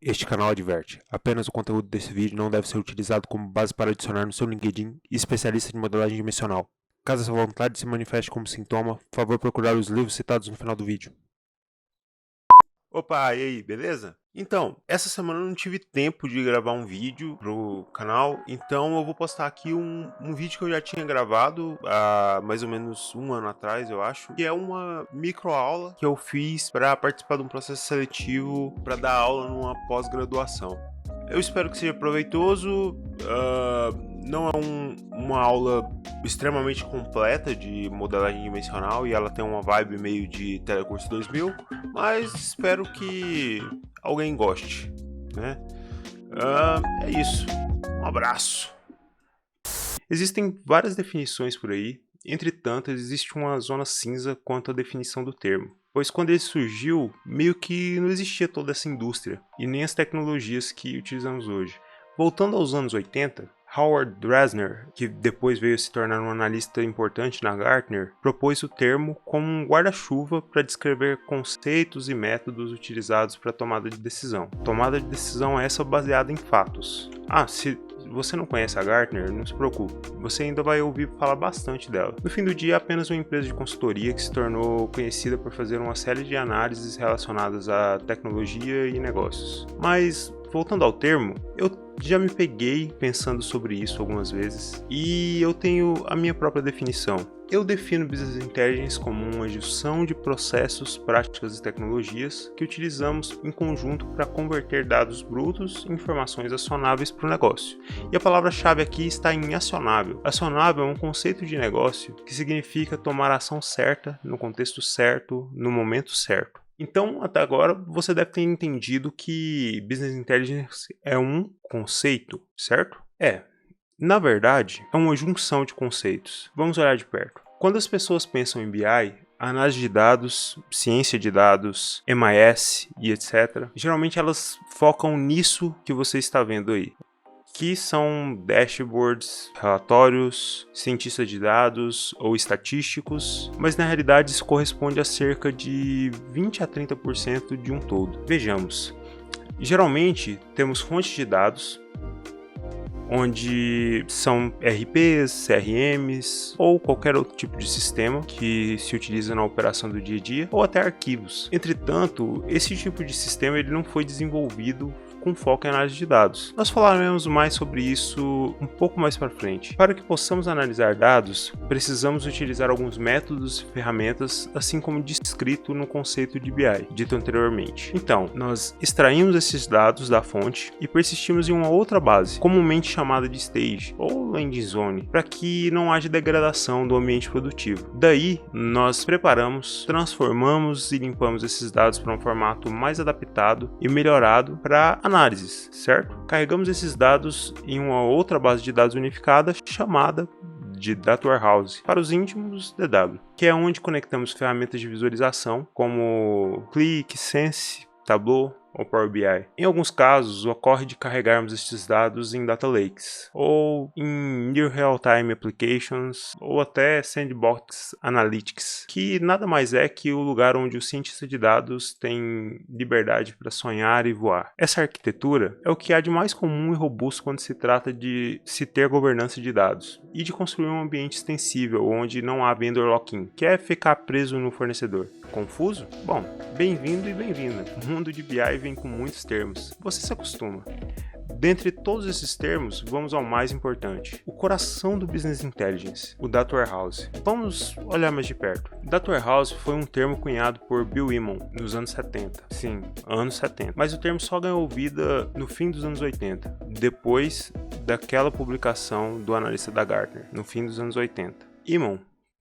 Este canal adverte: apenas o conteúdo desse vídeo não deve ser utilizado como base para adicionar no seu LinkedIn especialista de modelagem dimensional. Caso essa vontade se manifeste como sintoma, favor procurar os livros citados no final do vídeo. Opa, e aí, beleza? Então, essa semana eu não tive tempo de gravar um vídeo pro canal, então eu vou postar aqui um vídeo que eu já tinha gravado há mais ou menos um ano atrás, eu acho, que é uma microaula que eu fiz para participar de um processo seletivo para dar aula numa pós-graduação. Eu espero que seja proveitoso. Não é uma aula extremamente completa de modelagem dimensional e ela tem uma vibe meio de Telecurso 2000, mas espero que alguém goste, né? É isso. Um abraço. Existem várias definições por aí, entretanto, existe uma zona cinza quanto à definição do termo, pois quando ele surgiu, meio que não existia toda essa indústria e nem as tecnologias que utilizamos hoje. Voltando aos anos 80, Howard Dresner, que depois veio se tornar um analista importante na Gartner, propôs o termo como um guarda-chuva para descrever conceitos e métodos utilizados para tomada de decisão. Tomada de decisão essa baseada em fatos. Se você não conhece a Gartner, não se preocupe, você ainda vai ouvir falar bastante dela. No fim do dia, é apenas uma empresa de consultoria que se tornou conhecida por fazer uma série de análises relacionadas à tecnologia e negócios. Mas, voltando ao termo, eu já me peguei pensando sobre isso algumas vezes e eu tenho a minha própria definição. Eu defino Business Intelligence como uma junção de processos, práticas e tecnologias que utilizamos em conjunto para converter dados brutos em informações acionáveis para o negócio. E a palavra-chave aqui está em acionável. Acionável é um conceito de negócio que significa tomar a ação certa, no contexto certo, no momento certo. Então, até agora, você deve ter entendido que Business Intelligence é um conceito, certo? Na verdade, é uma junção de conceitos. Vamos olhar de perto. Quando as pessoas pensam em BI, análise de dados, ciência de dados, MIS e etc., geralmente elas focam nisso que você está vendo aí, que são dashboards, relatórios, cientistas de dados ou estatísticos, mas na realidade isso corresponde a cerca de 20 a 30% de um todo. Vejamos, geralmente temos fontes de dados, onde são RPs, CRMs ou qualquer outro tipo de sistema que se utiliza na operação do dia a dia, ou até arquivos. Entretanto, esse tipo de sistema ele não foi desenvolvido com foco em análise de dados. Nós falaremos mais sobre isso um pouco mais para frente. Para que possamos analisar dados, precisamos utilizar alguns métodos e ferramentas, assim como descrito no conceito de BI, dito anteriormente. Então, nós extraímos esses dados da fonte e persistimos em uma outra base, comumente chamada de stage ou landing zone, para que não haja degradação do ambiente produtivo. Daí, nós preparamos, transformamos e limpamos esses dados para um formato mais adaptado e melhorado para análises, certo? Carregamos esses dados em uma outra base de dados unificada chamada de Data Warehouse, para os íntimos DW, que é onde conectamos ferramentas de visualização como Qlik, Sense, Tableau ou Power BI. Em alguns casos, ocorre de carregarmos estes dados em Data Lakes, ou em Near Real-Time Applications, ou até Sandbox Analytics, que nada mais é que o lugar onde o cientista de dados tem liberdade para sonhar e voar. Essa arquitetura é o que há de mais comum e robusto quando se trata de se ter governança de dados, e de construir um ambiente extensível, onde não há vendor lock-in, que é ficar preso no fornecedor. Confuso? Bom, bem-vindo e bem-vinda. O mundo de BI vem com muitos termos. Você se acostuma. Dentre todos esses termos, vamos ao mais importante, o coração do Business Intelligence, o Data Warehouse. Vamos olhar mais de perto. Data Warehouse foi um termo cunhado por Bill Emmon nos anos 70. Sim, anos 70. Mas o termo só ganhou vida no fim dos anos 80, depois daquela publicação do analista da Gartner, no fim dos anos 80. Emmon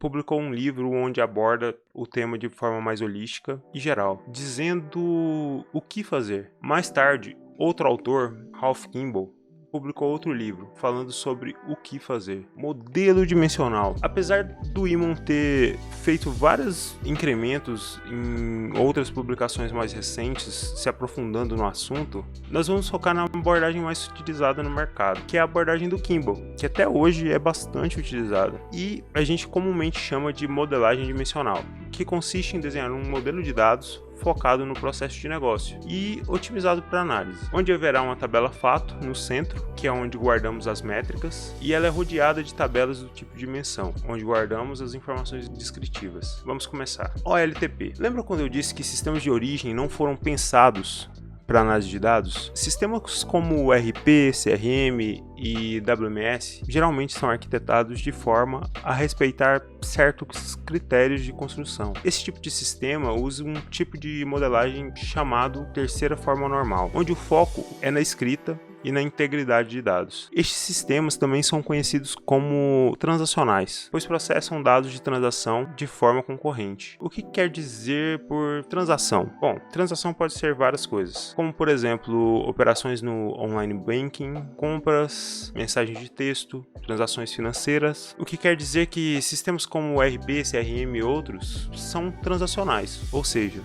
publicou um livro onde aborda o tema de forma mais holística e geral, dizendo o que fazer. Mais tarde, outro autor, Ralph Kimball, publicou outro livro falando sobre o que fazer. Modelo dimensional. Apesar do Emmon ter feito vários incrementos em outras publicações mais recentes, se aprofundando no assunto, nós vamos focar na abordagem mais utilizada no mercado, que é a abordagem do Kimball, que até hoje é bastante utilizada. E a gente comumente chama de modelagem dimensional, que consiste em desenhar um modelo de dados focado no processo de negócio e otimizado para análise, onde haverá uma tabela fato no centro, que é onde guardamos as métricas, e ela é rodeada de tabelas do tipo dimensão, onde guardamos as informações descritivas. Vamos começar. OLTP. Lembra quando eu disse que sistemas de origem não foram pensados para análise de dados? Sistemas como o RP, CRM e WMS geralmente são arquitetados de forma a respeitar certos critérios de construção. Esse tipo de sistema usa um tipo de modelagem chamado terceira forma normal, onde o foco é na escrita e na integridade de dados. Estes sistemas também são conhecidos como transacionais, pois processam dados de transação de forma concorrente. O que quer dizer por transação? Bom, transação pode ser várias coisas, como por exemplo, operações no online banking, compras, mensagens de texto, transações financeiras. O que quer dizer que sistemas como o RP, CRM e outros são transacionais, ou seja,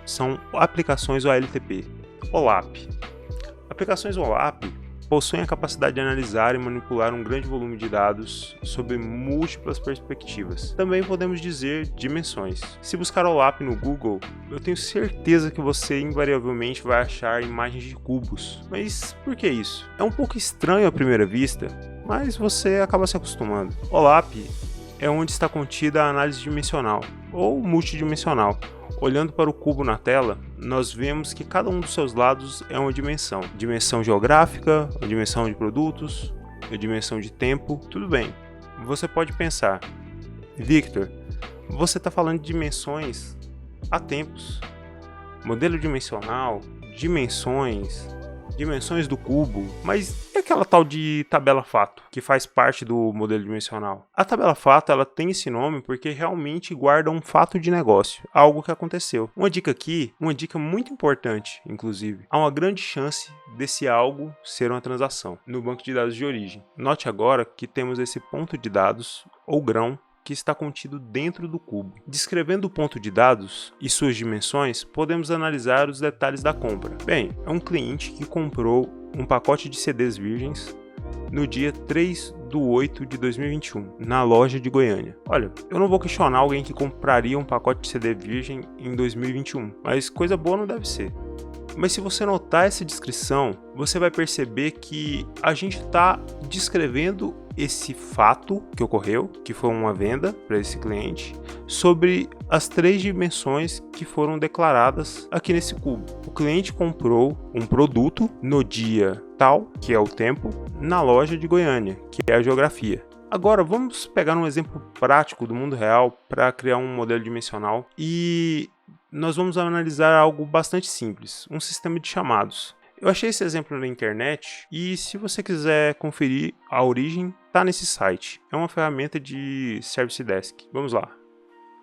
são aplicações OLTP. OLAP. Aplicações OLAP possuem a capacidade de analisar e manipular um grande volume de dados sob múltiplas perspectivas. Também podemos dizer dimensões. Se buscar OLAP no Google, eu tenho certeza que você invariavelmente vai achar imagens de cubos. Mas por que isso? É um pouco estranho à primeira vista, mas você acaba se acostumando. OLAP é onde está contida a análise dimensional ou multidimensional. Olhando para o cubo na tela, nós vemos que cada um dos seus lados é uma dimensão. Dimensão geográfica, a dimensão de produtos, a dimensão de tempo. Tudo bem, você pode pensar, Victor, você está falando de dimensões há tempos. Modelo dimensional, dimensões do cubo, mas e aquela tal de tabela fato, que faz parte do modelo dimensional? A tabela fato, ela tem esse nome porque realmente guarda um fato de negócio, algo que aconteceu. Uma dica aqui, uma dica muito importante, inclusive. Há uma grande chance desse algo ser uma transação no banco de dados de origem. Note agora que temos esse ponto de dados, ou grão, que está contido dentro do cubo. Descrevendo o ponto de dados e suas dimensões, podemos analisar os detalhes da compra. Bem, é um cliente que comprou um pacote de CDs virgens no dia 3/8/2021, na loja de Goiânia. Olha, eu não vou questionar alguém que compraria um pacote de CD virgem em 2021, mas coisa boa não deve ser. Mas se você notar essa descrição, você vai perceber que a gente está descrevendo esse fato que ocorreu, que foi uma venda para esse cliente, sobre as 3 dimensões que foram declaradas aqui nesse cubo. O cliente comprou um produto no dia tal, que é o tempo, na loja de Goiânia, que é a geografia. Agora vamos pegar um exemplo prático do mundo real para criar um modelo dimensional e nós vamos analisar algo bastante simples, um sistema de chamados. Eu achei esse exemplo na internet e se você quiser conferir a origem, está nesse site. É uma ferramenta de Service Desk. Vamos lá.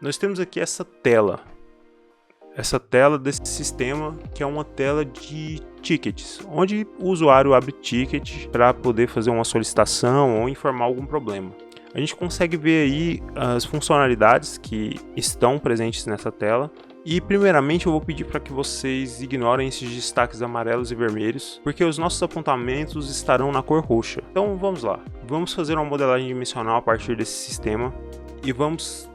Nós temos aqui essa tela desse sistema, que é uma tela de tickets, onde o usuário abre ticket para poder fazer uma solicitação ou informar algum problema. A gente consegue ver aí as funcionalidades que estão presentes nessa tela. E primeiramente eu vou pedir para que vocês ignorem esses destaques amarelos e vermelhos, porque os nossos apontamentos estarão na cor roxa. Então vamos lá, vamos fazer uma modelagem dimensional a partir desse sistema e vamos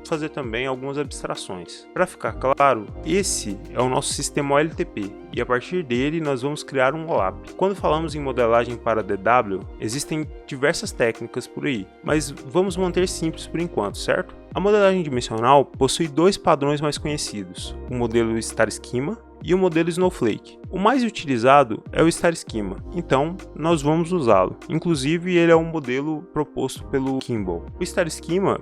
fazer também algumas abstrações. Para ficar claro, esse é o nosso sistema OLTP e a partir dele nós vamos criar um OLAP. Quando falamos em modelagem para DW, existem diversas técnicas por aí, mas vamos manter simples por enquanto, certo? A modelagem dimensional possui 2 padrões mais conhecidos, o modelo Star Schema e o modelo Snowflake. O mais utilizado é o Star Schema, então nós vamos usá-lo. Inclusive ele é um modelo proposto pelo Kimball. O Star Schema,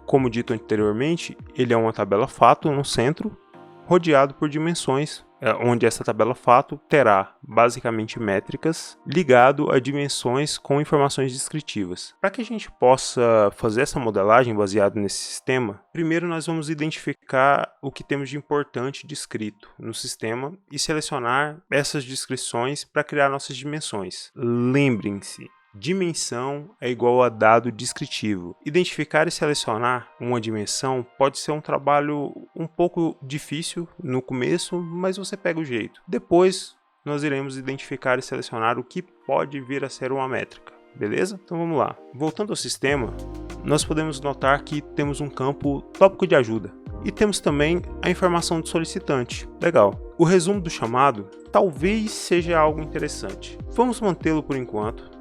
como dito anteriormente, ele é uma tabela fato no centro, rodeado por dimensões, onde essa tabela fato terá basicamente métricas ligado a dimensões com informações descritivas. Para que a gente possa fazer essa modelagem baseada nesse sistema, primeiro nós vamos identificar o que temos de importante descrito no sistema e selecionar essas descrições para criar nossas dimensões. Lembrem-se, dimensão é igual a dado descritivo. Identificar e selecionar uma dimensão pode ser um trabalho um pouco difícil no começo, mas você pega o jeito. Depois, nós iremos identificar e selecionar o que pode vir a ser uma métrica. Beleza? Então vamos lá. Voltando ao sistema, nós podemos notar que temos um campo tópico de ajuda. E temos também a informação do solicitante. Legal. O resumo do chamado talvez seja algo interessante. Vamos mantê-lo por enquanto,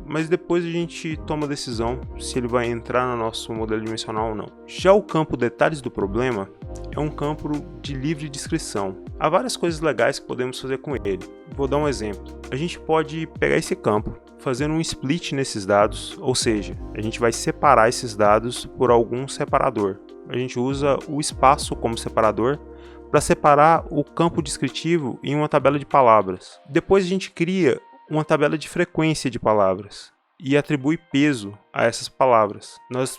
mas depois a gente toma a decisão se ele vai entrar no nosso modelo dimensional ou não. Já o campo detalhes do problema é um campo de livre descrição. Há várias coisas legais que podemos fazer com ele. Vou dar um exemplo. A gente pode pegar esse campo, fazer um split nesses dados, ou seja, a gente vai separar esses dados por algum separador. A gente usa o espaço como separador para separar o campo descritivo em uma tabela de palavras. Depois a gente cria uma tabela de frequência de palavras e atribui peso a essas palavras. Nós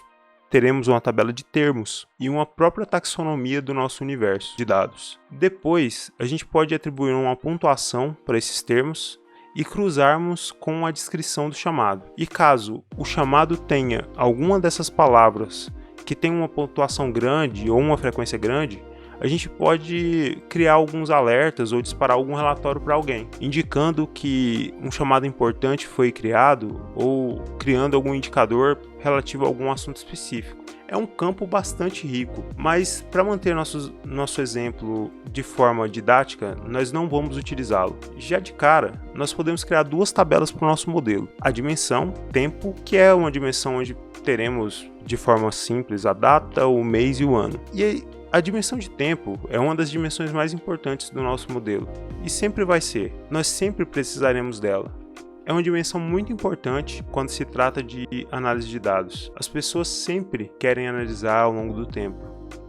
teremos uma tabela de termos e uma própria taxonomia do nosso universo de dados. Depois, a gente pode atribuir uma pontuação para esses termos e cruzarmos com a descrição do chamado. E caso o chamado tenha alguma dessas palavras que tem uma pontuação grande ou uma frequência grande, a gente pode criar alguns alertas ou disparar algum relatório para alguém, indicando que um chamado importante foi criado ou criando algum indicador relativo a algum assunto específico. É um campo bastante rico, mas para manter nosso exemplo de forma didática, nós não vamos utilizá-lo. Já de cara, nós podemos criar duas tabelas para o nosso modelo. A dimensão, tempo, que é uma dimensão onde teremos de forma simples a data, o mês e o ano. E a dimensão de tempo é uma das dimensões mais importantes do nosso modelo, e sempre vai ser. Nós sempre precisaremos dela. É uma dimensão muito importante quando se trata de análise de dados. As pessoas sempre querem analisar ao longo do tempo.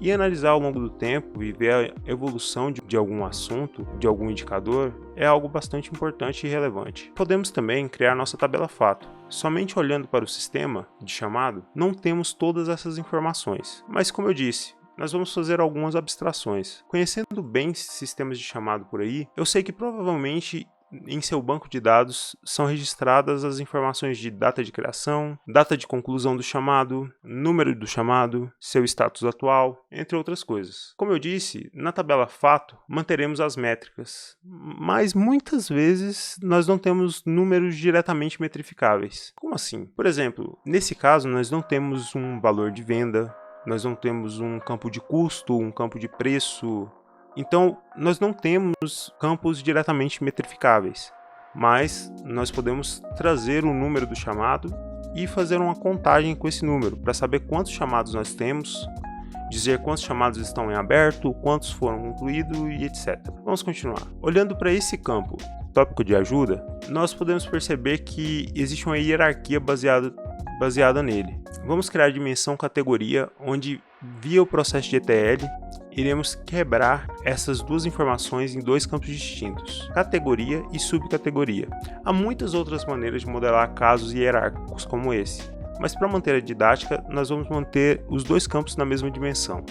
E analisar ao longo do tempo e ver a evolução de algum assunto, de algum indicador, é algo bastante importante e relevante. Podemos também criar nossa tabela fato. Somente olhando para o sistema de chamado, não temos todas essas informações. Mas como eu disse, nós vamos fazer algumas abstrações. Conhecendo bem sistemas de chamado por aí, eu sei que provavelmente em seu banco de dados são registradas as informações de data de criação, data de conclusão do chamado, número do chamado, seu status atual, entre outras coisas. Como eu disse, na tabela fato manteremos as métricas, mas muitas vezes nós não temos números diretamente metrificáveis. Como assim? Por exemplo, nesse caso nós não temos um valor de venda, nós não temos um campo de custo, um campo de preço. Então, nós não temos campos diretamente metrificáveis, mas nós podemos trazer o número do chamado e fazer uma contagem com esse número, para saber quantos chamados nós temos, dizer quantos chamados estão em aberto, quantos foram concluídos e etc. Vamos continuar. Olhando para esse campo, tópico de ajuda, nós podemos perceber que existe uma hierarquia baseada nele. Vamos criar a dimensão categoria, onde via o processo de ETL, iremos quebrar essas duas informações em dois campos distintos, categoria e subcategoria. Há muitas outras maneiras de modelar casos hierárquicos como esse, mas para manter a didática, nós vamos manter os dois campos na mesma dimensão.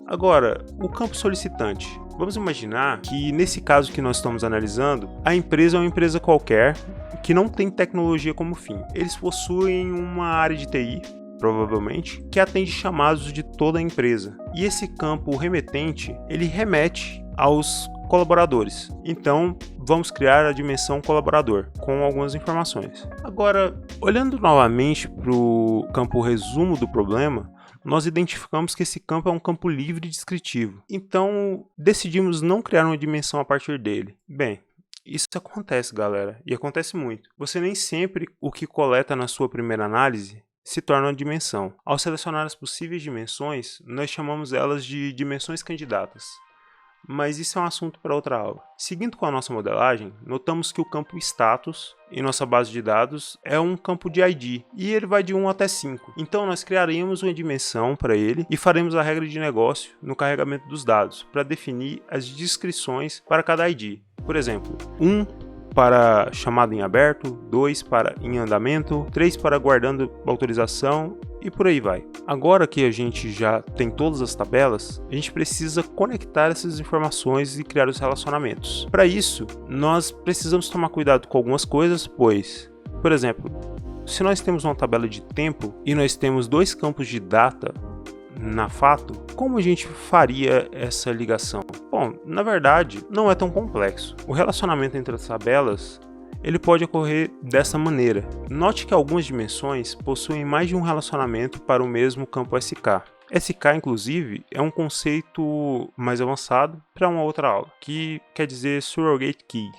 Agora, o campo solicitante. Vamos imaginar que nesse caso que nós estamos analisando, a empresa é uma empresa qualquer que não tem tecnologia como fim. Eles possuem uma área de TI, provavelmente, que atende chamados de toda a empresa. E esse campo remetente, ele remete aos colaboradores. Então, vamos criar a dimensão colaborador, com algumas informações. Agora, olhando novamente para o campo resumo do problema, nós identificamos que esse campo é um campo livre descritivo. Então, decidimos não criar uma dimensão a partir dele. Bem, isso acontece, galera, e acontece muito. Você nem sempre o que coleta na sua primeira análise se torna uma dimensão. Ao selecionar as possíveis dimensões, nós chamamos elas de dimensões candidatas. Mas isso é um assunto para outra aula. Seguindo com a nossa modelagem, notamos que o campo status em nossa base de dados é um campo de ID, e ele vai de 1 até 5. Então nós criaremos uma dimensão para ele e faremos a regra de negócio no carregamento dos dados, para definir as descrições para cada ID. Por exemplo, 1 para chamado em aberto, 2 para em andamento, 3 para guardando autorização e por aí vai. Agora que a gente já tem todas as tabelas, a gente precisa conectar essas informações e criar os relacionamentos. Para isso, nós precisamos tomar cuidado com algumas coisas, pois, por exemplo, se nós temos uma tabela de tempo e nós temos dois campos de data na fato, como a gente faria essa ligação? Bom, na verdade, não é tão complexo. O relacionamento entre as tabelas ele pode ocorrer dessa maneira. Note que algumas dimensões possuem mais de um relacionamento para o mesmo campo SK. SK, inclusive, é um conceito mais avançado para uma outra aula, que quer dizer Surrogate Key,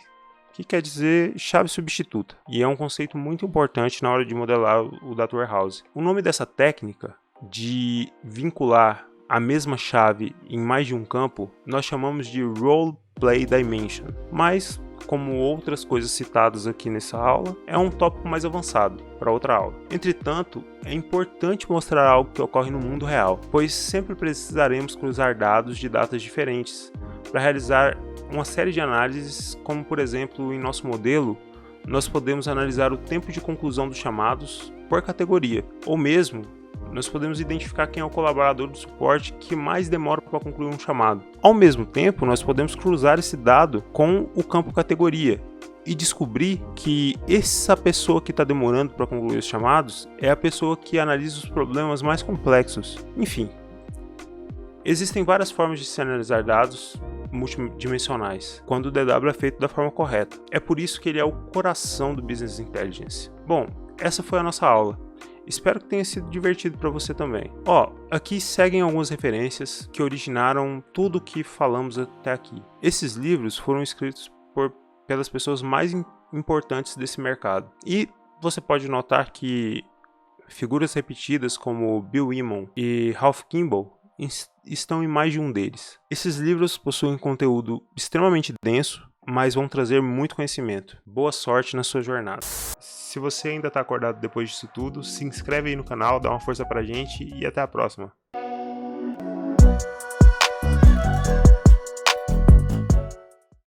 que quer dizer chave substituta, e é um conceito muito importante na hora de modelar o Data Warehouse. O nome dessa técnica de vincular a mesma chave em mais de um campo, nós chamamos de Role Play Dimension, mas, como outras coisas citadas aqui nessa aula, é um tópico mais avançado para outra aula. Entretanto, é importante mostrar algo que ocorre no mundo real, pois sempre precisaremos cruzar dados de datas diferentes para realizar uma série de análises, como por exemplo, em nosso modelo, nós podemos analisar o tempo de conclusão dos chamados por categoria, ou mesmo nós podemos identificar quem é o colaborador do suporte que mais demora para concluir um chamado. Ao mesmo tempo, nós podemos cruzar esse dado com o campo categoria e descobrir que essa pessoa que está demorando para concluir os chamados é a pessoa que analisa os problemas mais complexos. Enfim, existem várias formas de se analisar dados multidimensionais, quando o DW é feito da forma correta. É por isso que ele é o coração do Business Intelligence. Bom, essa foi a nossa aula. Espero que tenha sido divertido para você também. Aqui seguem algumas referências que originaram tudo o que falamos até aqui. Esses livros foram escritos pelas pessoas mais importantes desse mercado. E você pode notar que figuras repetidas como Bill Emmon e Ralph Kimball estão em mais de um deles. Esses livros possuem conteúdo extremamente denso, mas vão trazer muito conhecimento. Boa sorte na sua jornada. Se você ainda está acordado depois disso tudo, se inscreve aí no canal, dá uma força pra gente e até a próxima.